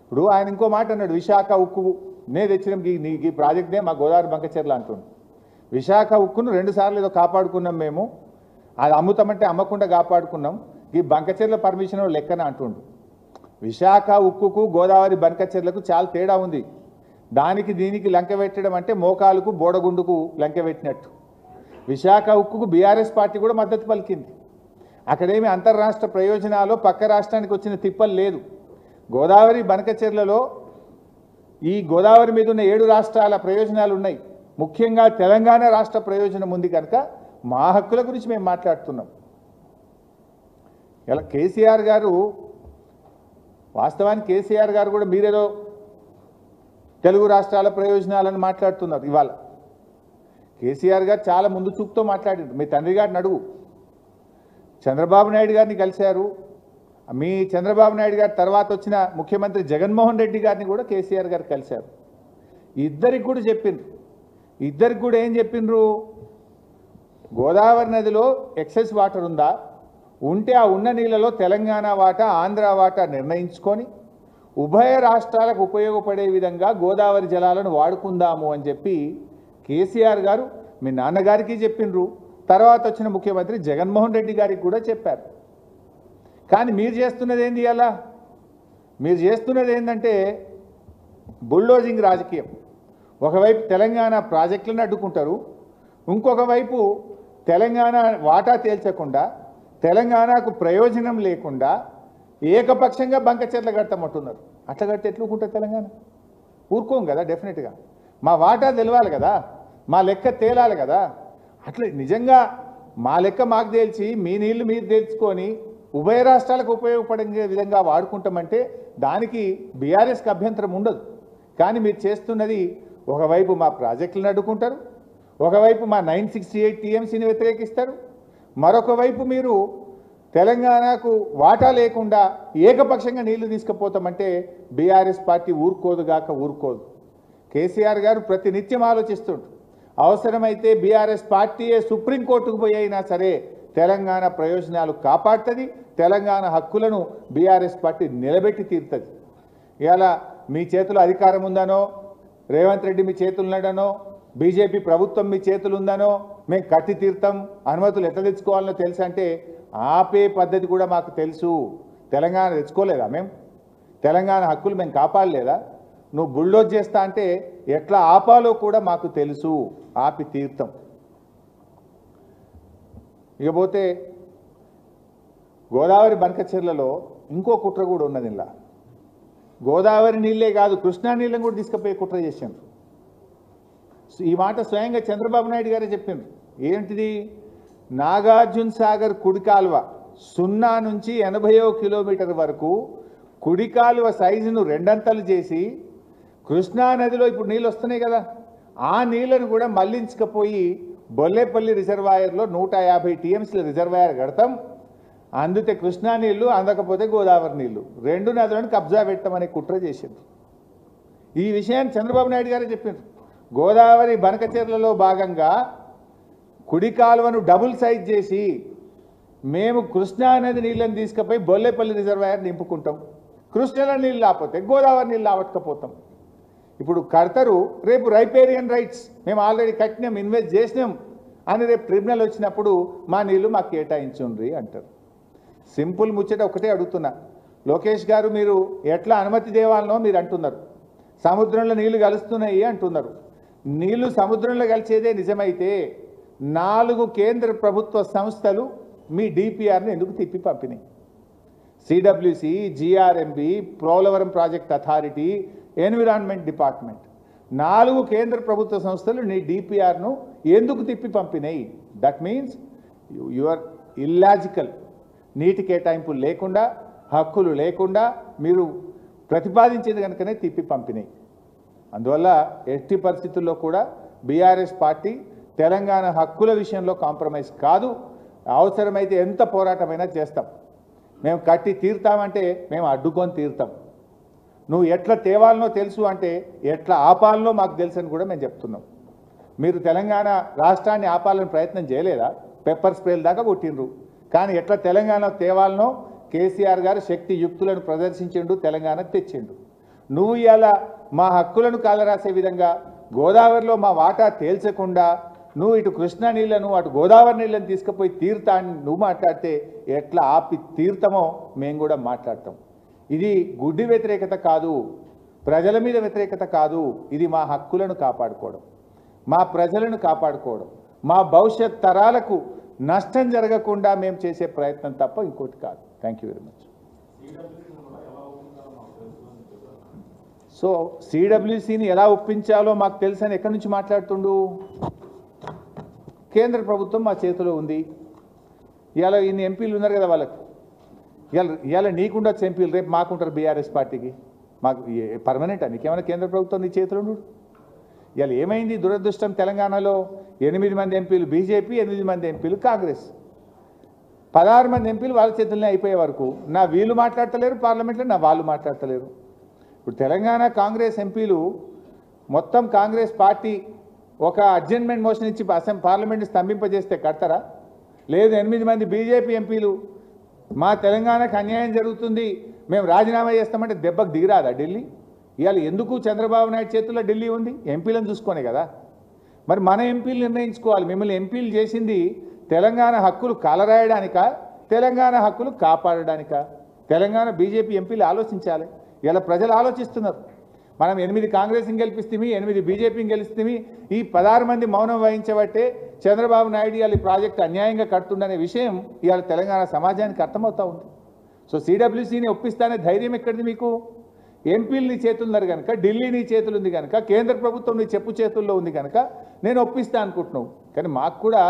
ఇప్పుడు ఆయన ఇంకో మాట అన్నాడు, విశాఖ ఉక్కు నే తెచ్చిన ఈ ప్రాజెక్ట్నే మా గోదావరి బంకచెర్ల అంటుండు. విశాఖ ఉక్కును 2 సార్లు ఏదో కాపాడుకున్నాం మేము, అది అమ్ముతామంటే అమ్మకుండా కాపాడుకున్నాం, ఈ బంకచెర్ల పర్మిషన్ లెక్కన అంటుండు. విశాఖ ఉక్కుకు గోదావరి బంకచెర్లకు చాలా తేడా ఉంది. దానికి దీనికి లంక పెట్టడం అంటే మోకాలకు బోడగుండుకు లంక పెట్టినట్టు. విశాఖ ఉక్కుకు బీఆర్ఎస్ పార్టీ కూడా మద్దతు పలికింది. అక్కడేమి అంతర్రాష్ట్ర ప్రయోజనాలు పక్క రాష్ట్రానికి వచ్చిన తిప్పలు లేదు. గోదావరి బంకచెర్లలో ఈ గోదావరి మీద ఉన్న 7 రాష్ట్రాల ప్రయోజనాలు ఉన్నాయి, ముఖ్యంగా తెలంగాణ రాష్ట్ర ప్రయోజనం ఉంది కనుక మా హక్కుల గురించి మేము మాట్లాడుతున్నాం. ఇలా కేసీఆర్ గారు, వాస్తవానికి కేసీఆర్ గారు కూడా మీరేదో తెలుగు రాష్ట్రాల ప్రయోజనాలను మాట్లాడుతున్నారు. ఇవాళ కేసీఆర్ గారు చాలా ముందు చూపుతో మాట్లాడారు. మీ తండ్రి గారిని అడుగు, చంద్రబాబు నాయుడు గారిని కలిశారు, మీ చంద్రబాబు నాయుడు గారి తర్వాత వచ్చిన ముఖ్యమంత్రి జగన్మోహన్ రెడ్డి గారిని కూడా కేసీఆర్ గారు కలిశారు. ఇద్దరికి కూడా చెప్పిండ్రు. ఇద్దరికి కూడా ఏం చెప్పిండ్రు? గోదావరి నదిలో ఎక్సెస్ వాటర్ ఉందా, ఉంటే ఆ ఉన్న నీళ్ళలో తెలంగాణ వాటా ఆంధ్ర వాటా నిర్ణయించుకొని ఉభయ రాష్ట్రాలకు ఉపయోగపడే విధంగా గోదావరి జలాలను వాడుకుందాము అని చెప్పి కేసీఆర్ గారు మీ నాన్నగారికి చెప్పిండ్రు. తర్వాత వచ్చిన ముఖ్యమంత్రి జగన్మోహన్ రెడ్డి గారికి కూడా చెప్పారు. కానీ మీరు చేస్తున్నది ఏంది? అలా మీరు చేస్తున్నది ఏంటంటే బుల్డోజింగ్ రాజకీయం. ఒకవైపు తెలంగాణ ప్రాజెక్టులను అడ్డుకుంటారు, ఇంకొక వైపు తెలంగాణ వాటా తేల్చకుండా తెలంగాణకు ప్రయోజనం లేకుండా ఏకపక్షంగా బంకచెర్ల కడతామంటున్నారు. అట్లా కడితే ఎట్లుకుంటుంది తెలంగాణ? ఊరుకోం కదా, డెఫినెట్గా మా వాటా తెలవాలి కదా, మా లెక్క తేలాలి కదా. అట్లా నిజంగా మా లెక్క మాకు తేల్చి మీ నీళ్లు మీరు తేల్చుకొని ఉభయ రాష్ట్రాలకు ఉపయోగపడే విధంగా వాడుకుంటామంటే దానికి బీఆర్ఎస్కి అభ్యంతరం ఉండదు. కానీ మీరు చేస్తున్నది ఒకవైపు మా ప్రాజెక్టులను అడ్డుకుంటారు, ఒకవైపు మా 968 టీఎంసీని వ్యతిరేకిస్తారు, మరొక వైపు మీరు తెలంగాణకు వాటా లేకుండా ఏకపక్షంగా నీళ్లు తీసుకుపోతామంటే బీఆర్ఎస్ పార్టీ ఊరుకోదుగాక ఊరుకోదు. కేసీఆర్ గారు ప్రతినిత్యం ఆలోచిస్తుంటారు. అవసరమైతే బీఆర్ఎస్ పార్టీయే సుప్రీంకోర్టుకు పోయి అయినా సరే తెలంగాణ ప్రయోజనాలు కాపాడుతుంది, తెలంగాణ హక్కులను బీఆర్ఎస్ పార్టీ నిలబెట్టి తీరుతుంది. ఇలా మీ చేతిలో అధికారం ఉందనో, రేవంత్ రెడ్డి మీ చేతులు ఉన్నాడనో, బీజేపీ ప్రభుత్వం మీ చేతులు ఉందనో మేము కట్టి తీరుతాం, అనుమతులు ఎట్లా తెచ్చుకోవాలనో తెలుసా అంటే ఆపే పద్ధతి కూడా మాకు తెలుసు. తెలంగాణ తెచ్చుకోలేదా మేము? తెలంగాణ హక్కులు మేము కాపాడలేదా? నువ్వు బుల్డోజ్ చేస్తా అంటే ఎట్లా ఆపాలో కూడా మాకు తెలుసు. ఆపి తీర్థం. ఇకపోతే గోదావరి బనకచెర్లలో ఇంకో కుట్ర కూడా ఉన్నది. ఇలా గోదావరి నీళ్ళే కాదు, కృష్ణా నీళ్ళని కూడా తీసుకుపోయి కుట్ర చేశారు. ఈ మాట స్వయంగా చంద్రబాబు నాయుడు గారే చెప్పిండ్రు. ఏంటిది? నాగార్జున సాగర్ కుడి కాలువ 0 నుంచి 80 కిలోమీటర్ వరకు కుడి కాలువ సైజును రెండంతలు చేసి కృష్ణా నదిలో ఇప్పుడు నీళ్ళు వస్తున్నాయి కదా, ఆ నీళ్లను కూడా మళ్లించకపోయి బొల్లేపల్లి రిజర్వాయర్లో 150 టీఎంసీల రిజర్వాయర్ కడతాం. అందుతే కృష్ణా నీళ్లు, అందకపోతే గోదావరి నీళ్లు, 2 నదులను కబ్జా పెట్టమని కుట్ర చేసింది. ఈ విషయాన్ని చంద్రబాబు నాయుడు గారే చెప్పిండ్రు. గోదావరి బనకచెర్లలో భాగంగా కుడి కాలువను డబుల్ సైజ్ చేసి మేము కృష్ణా నది నీళ్ళని తీసుకుపోయి బొల్లేపల్లి రిజర్వాయర్ నింపుకుంటాం. కృష్ణలో నీళ్ళు లేకపోతే గోదావరి నీళ్ళు ఆవట్టకపోతాం. ఇప్పుడు కడతారు, రేపు రైపేరియన్ రైట్స్ మేము ఆల్రెడీ కట్టినాం, ఇన్వెస్ట్ చేసినాం అని రేపు ట్రిబ్యునల్ వచ్చినప్పుడు మా నీళ్లు మాకు కేటాయించుండ్రి అంటారు. సింపుల్ ముచ్చట ఒకటే అడుగుతున్నా, లోకేష్ గారు మీరు ఎట్లా అనుమతి దేవాలనో మీరు అంటున్నారు, సముద్రంలో నీళ్లు కలుస్తున్నాయి అంటున్నారు. నీళ్లు సముద్రంలో కలిసేదే నిజమైతే 4 కేంద్ర ప్రభుత్వ సంస్థలు మీ డిపిఆర్ని ఎందుకు తిప్పి పంపినాయి? CWC, GRMB, Polavaram project authority, environment department, 4 కేంద్ర ప్రభుత్వ సంస్థలు నీ డిపిఆర్ను ఎందుకు తిప్పి పంపినాయి? That means your illogical. నీటి కేటాయింపులు లేకుండా, హక్కులు లేకుండా మీరు ప్రతిపాదించేది కనుకనే తిప్పి పంపినాయి. అందువల్ల ఎట్టి పరిస్థితుల్లో కూడా బీఆర్ఎస్ పార్టీ తెలంగాణ హక్కుల విషయంలో కాంప్రమైజ్ కాదు. అవసరమైతే ఎంత పోరాటమైనా చేస్తాం. మేము కట్టి తీరుతామంటే మేము అడ్డుకొని తీరుతాం. నువ్వు ఎట్లా తేవాలనో తెలుసు అంటే ఎట్లా ఆపాలనో మాకు తెలుసు అని కూడా మేము చెప్తున్నాం. మీరు తెలంగాణ రాష్ట్రాన్ని ఆపాలని ప్రయత్నం చేయలేదా? పెప్పర్ స్ప్రేల దాకా కొట్టిండ్రు. కానీ ఎట్లా తెలంగాణ తేవాలనో కేసీఆర్ గారు శక్తి యుక్తులను ప్రదర్శించిండు, తెలంగాణ తెచ్చిండు. నువ్వు ఇలా మా హక్కులను కాలరాసే విధంగా గోదావరిలో మా వాటా తేల్చకుండా నువ్వు ఇటు కృష్ణా నీళ్లను అటు గోదావరి నీళ్ళని తీసుకుపోయి తీరుతా అని నువ్వు మాట్లాడితే ఎట్లా ఆపి తీరుతామో మేము కూడా మాట్లాడతాం. ఇది గుడ్డి వ్యతిరేకత కాదు, ప్రజల మీద వ్యతిరేకత కాదు. ఇది మా హక్కులను కాపాడుకోవడం, మా ప్రజలను కాపాడుకోవడం, మా భవిష్యత్ తరాలకు నష్టం జరగకుండా మేము చేసే ప్రయత్నం తప్ప ఇంకోటి కాదు. Thank you very much. So సిడబ్ల్యూసిని ఎలా ఒప్పించాలో మాకు తెలుసని ఎక్కడి నుంచి మాట్లాడుతుండు? కేంద్ర ప్రభుత్వం మా చేతిలో ఉంది. ఇవాళ ఇన్ని ఎంపీలు ఉన్నారు కదా, వాళ్ళకు ఇవాళ నీకుండొచ్చు ఎంపీలు, రేపు మాకుంటారు బీఆర్ఎస్ పార్టీకి. మాకు పర్మనెంటా? నీకేమైనా కేంద్ర ప్రభుత్వం నీ చేతిలో ఉండు? ఇవాళ ఏమైంది దురదృష్టం? తెలంగాణలో 8 మంది ఎంపీలు బీజేపీ, 8 మంది ఎంపీలు కాంగ్రెస్, 16 మంది ఎంపీలు వాళ్ళ చేతుల్లోనే అయిపోయే వరకు నా వీళ్ళు మాట్లాడతలేరు పార్లమెంట్లో, నా వాళ్ళు మాట్లాడతలేరు. ఇప్పుడు తెలంగాణ కాంగ్రెస్ ఎంపీలు మొత్తం కాంగ్రెస్ పార్టీ ఒక అడ్జర్న్మెంట్ మోషన్ ఇచ్చి పార్లమెంట్ స్తంభింపజేస్తే కడతారా? లేదు 8 మంది బీజేపీ ఎంపీలు మా తెలంగాణకు అన్యాయం జరుగుతుంది మేము రాజీనామా చేస్తామంటే దెబ్బకు దిగిరాదా ఢిల్లీ? ఇవాళ ఎందుకు చంద్రబాబు నాయుడు చేతుల్లో ఢిల్లీ ఉంది? ఎంపీలను చూసుకొనే కదా. మరి మన ఎంపీలు నిర్ణయించుకోవాలి. మిమ్మల్ని ఎంపీలు చేసింది తెలంగాణ హక్కులు కాలరాయడానికా, తెలంగాణ హక్కులు కాపాడడానికా? తెలంగాణ బీజేపీ ఎంపీలు ఆలోచించాలి. ఇలా ప్రజలు ఆలోచిస్తున్నారు. మనం 8 కాంగ్రెస్ని గెలిపిస్తేమి, 8 బీజేపీని గెలిస్తేమి, ఈ 16 మంది మౌనం వహించబట్టే చంద్రబాబు నాయుడు ఇవాళ ఈ ప్రాజెక్టు అన్యాయంగా కడుతుందనే విషయం ఇవాళ తెలంగాణ సమాజానికి అర్థమవుతూ ఉంది. సో సిడబ్ల్యూసీని ఒప్పిస్తానే ధైర్యం ఎక్కడిది మీకు? ఎంపీలు నీ చేతులు ఉన్నారు కనుక, ఢిల్లీ నీ చేతులు ఉంది కనుక, కేంద్ర ప్రభుత్వం నీ చెప్పు చేతుల్లో ఉంది కనుక నేను ఒప్పిస్తా అనుకుంటున్నావు. కానీ మాకు కూడా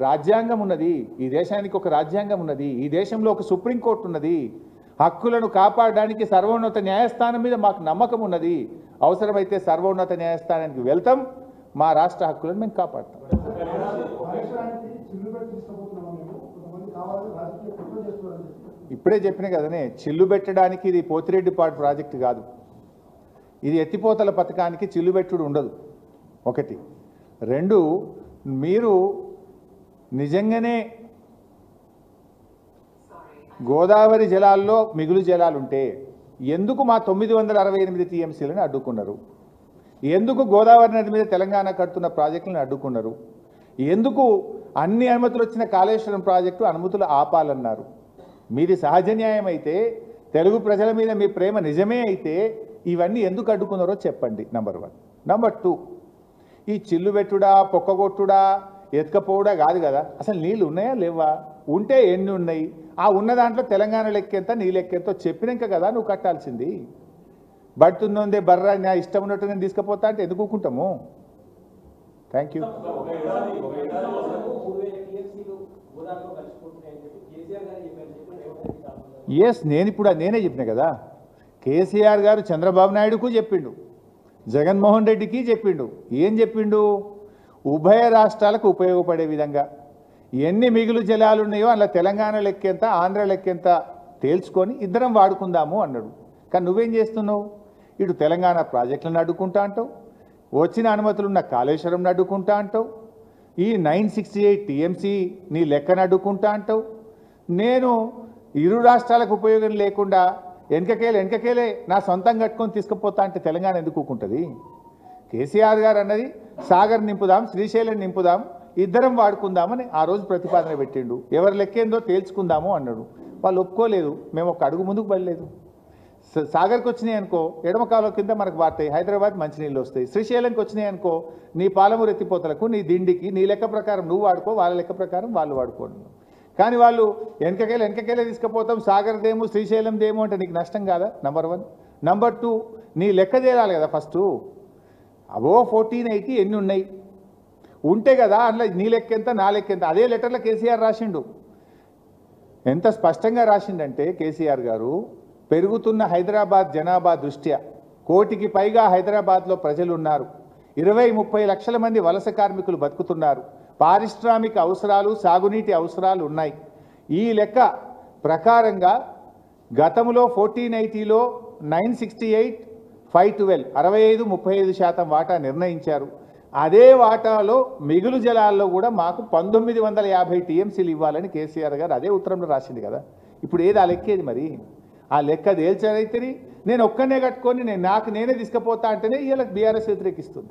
రాజ్యాంగం ఉన్నది, ఈ దేశానికి ఒక రాజ్యాంగం ఉన్నది, ఈ దేశంలో ఒక సుప్రీంకోర్టు ఉన్నది. హక్కులను కాపాడడానికి సర్వోన్నత న్యాయస్థానం మీద మాకు నమ్మకం ఉన్నది. అవసరమైతే సర్వోన్నత న్యాయస్థానానికి వెళ్తాం, మా రాష్ట్ర హక్కులను మేము కాపాడతాం. ఇప్పుడే చెప్పిన కదనే, చిల్లు పెట్టడానికి ఇది పోతిరెడ్డిపాడు ప్రాజెక్టు కాదు, ఇది ఎత్తిపోతల పథకానికి చిల్లు పెట్టుడు ఉండదు. 1. 2, మీరు నిజంగానే గోదావరి జలాల్లో మిగులు జలాలుంటే ఎందుకు మా 968 టీఎంసీలను అడ్డుకున్నారు? ఎందుకు గోదావరి నది మీద తెలంగాణ కడుతున్న ప్రాజెక్టులను అడ్డుకున్నారు? ఎందుకు అన్ని అనుమతులు వచ్చిన కాళేశ్వరం ప్రాజెక్టు అనుమతులు ఆపాలన్నారు. మీది సహజ న్యాయం అయితే, తెలుగు ప్రజల మీద మీ ప్రేమ నిజమే అయితే ఇవన్నీ ఎందుకు అడ్డుకున్నారో చెప్పండి. నంబర్ 1. నంబర్ 2, ఈ చిల్లు పెట్టుడా, పొక్కగొట్టుడా, ఎత్తుకపోవడా కాదు కదా. అసలు నీళ్ళు ఉన్నాయా లేవా? ఉంటే ఎన్ని ఉన్నాయి? ఆ ఉన్న దాంట్లో తెలంగాణ లెక్కెంత, నీ లెక్కెంతో చెప్పినాక కదా నువ్వు కట్టాల్సింది. బడుతుందే బర్రా నా ఇష్టం ఉన్నట్టు నేను తీసుకుపోతా అంటే ఎందుకు ఊరుకుంటాము? Thank you. ఎస్, నేనే చెప్పిన కదా. కేసీఆర్ గారు చంద్రబాబు నాయుడుకు చెప్పిండు, జగన్మోహన్ రెడ్డికి చెప్పిండు. ఏం చెప్పిండు? ఉభయ రాష్ట్రాలకు ఉపయోగపడే విధంగా ఎన్ని మిగులు జలాలు ఉన్నాయో అలా తెలంగాణ లెక్కెంత, ఆంధ్ర లెక్కెంత తేల్చుకొని ఇద్దరం వాడుకుందాము అన్నాడు. కానీ నువ్వేం చేస్తున్నావు? ఇటు తెలంగాణ ప్రాజెక్టులను అడ్డుకుంటా అంటావు, వచ్చిన అనుమతులున్న కాళేశ్వరం అడ్డుకుంటా అంటావు, ఈ 968 టీఎంసీ నీ లెక్కను అడ్డుకుంటా అంటావు. నేను ఇరు రాష్ట్రాలకు ఉపయోగం లేకుండా వెనకకేలే నా సొంతం కట్టుకొని తీసుకుపోతా అంటే తెలంగాణ ఎందుకు ఊరుకుంటుంది? కేసీఆర్ గారు అన్నది సాగర్ నింపుదాం, శ్రీశైలం నింపుదాం, ఇద్దరం వాడుకుందామని ఆ రోజు ప్రతిపాదన పెట్టిండు. ఎవరి లెక్కేందో తేల్చుకుందాము అన్నాడు. వాళ్ళు ఒప్పుకోలేదు. మేము ఒక అడుగు ముందుకు పడలేదు. సాగర్కి వచ్చినాయి అనుకో, ఎడమ కాలువ కింద మనకు వాడతాయి, హైదరాబాద్ మంచినీళ్ళు వస్తాయి. శ్రీశైలంకి వచ్చినాయి అనుకో, నీ పాలమూరు ఎత్తిపోతలకు, నీ దిండికి, నీ లెక్క ప్రకారం నువ్వు వాడుకో, వాళ్ళ లెక్క ప్రకారం వాళ్ళు వాడుకోండి. కానీ వాళ్ళు వెనకకేలే తీసుకుపోతాం, సాగర్దేమో శ్రీశైలందేమో అంటే నీకు నష్టం కాదా? నంబర్ 1. నంబర్ 2, నీ లెక్క చేయాలి కదా ఫస్ట్. అవో 1480 ఎన్ని ఉన్నాయి ఉంటే కదా అందులో నీ లెక్కెంత, నా లెక్కెంత. అదే లెటర్లో కేసీఆర్ రాసిండు. ఎంత స్పష్టంగా రాసిండంటే కేసీఆర్ గారు, పెరుగుతున్న హైదరాబాద్ జనాభా దృష్ట్యా 1 కోటికి పైగా హైదరాబాద్లో ప్రజలు ఉన్నారు, 20-30 లక్షల మంది వలస కార్మికులు బతుకుతున్నారు, పారిశ్రామిక అవసరాలు, సాగునీటి అవసరాలు ఉన్నాయి. ఈ లెక్క ప్రకారంగా గతంలో 1480లో 968, 512 65-35% వాటా నిర్ణయించారు. అదే వాటాలో మిగులు జలాల్లో కూడా మాకు 1950 టీఎంసీలు ఇవ్వాలని కేసీఆర్ గారు అదే ఉత్తరంలో రాసింది కదా. ఇప్పుడు ఏది ఆ లెక్కేది? మరి ఆ లెక్క తేల్చారైతే నేను ఒక్కనే కట్టుకొని నేనే తీసుకుపోతా అంటేనే వీళ్ళకి బీఆర్ఎస్ వ్యతిరేకిస్తుంది.